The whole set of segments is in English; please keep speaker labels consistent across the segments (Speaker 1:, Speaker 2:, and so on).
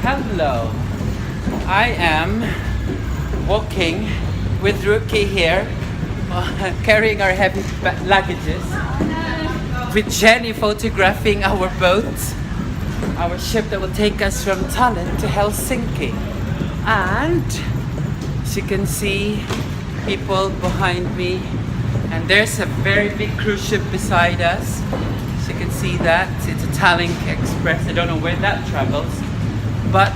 Speaker 1: Hello, I am walking with Rookie here, carrying our heavy luggages, with Jenny photographing our boat, our ship that will take us from Tallinn to Helsinki. And as you can see, people behind me, and there's a very big cruise ship beside us. As you can see that, it's a Tallinn Express. I don't know where that travels. But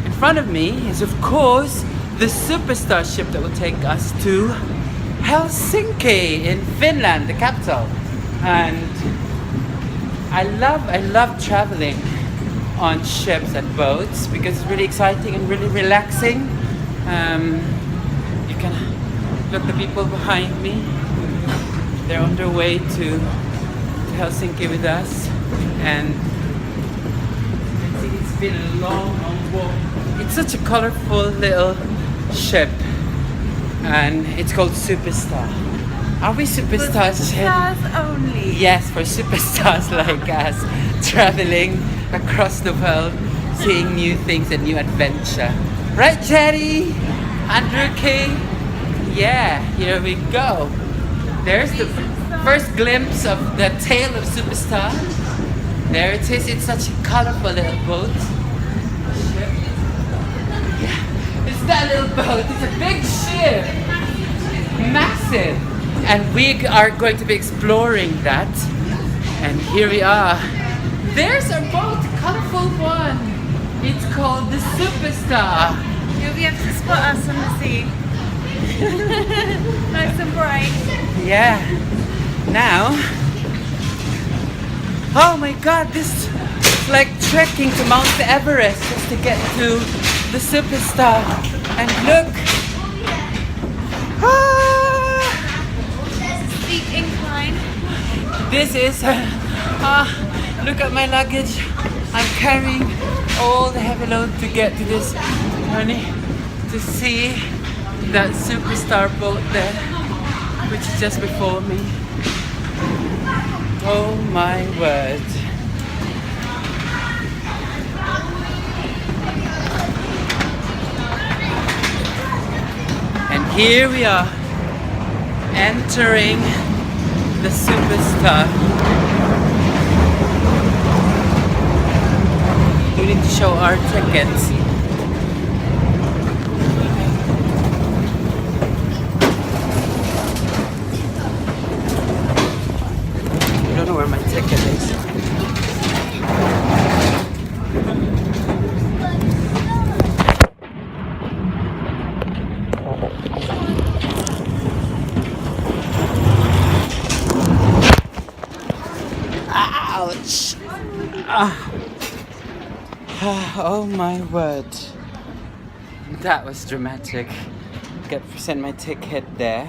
Speaker 1: in front of me is of course the Superstar ship that will take us to Helsinki in Finland, the capital. And I love traveling on ships and boats because it's really exciting and really relaxing. You can look at the people behind me. They're on their way to Helsinki with us, and it's been a long walk. It's such a colorful little ship, and it's called Superstar. Are we superstars?
Speaker 2: Superstars only.
Speaker 1: Yes, for superstars like us, traveling across the world, seeing new things and new adventure. Right, Jerry? Andrew King? Yeah, here we go. There's the first glimpse of the tail of Superstar. There it is. It's such a colorful little boat. Yeah, it's that little boat. It's a big ship. It's massive. And we are going to be exploring that. And here we are. There's our boat, a colorful one. It's called the Superstar.
Speaker 2: You'll be able to spot us on the sea. Nice and bright.
Speaker 1: Yeah. Now, oh my god, this is like trekking to Mount Everest just to get to the Superstar. And look.
Speaker 2: Steep incline.
Speaker 1: This is, look at my luggage. I'm carrying all the heavy load to get to this journey to see that Superstar boat there, which is just before me. Oh my word. And here we are, entering the Superstar. We need to show our tickets. I don't know where my ticket is. Ouch! Oh my word. That was dramatic. Send my ticket there.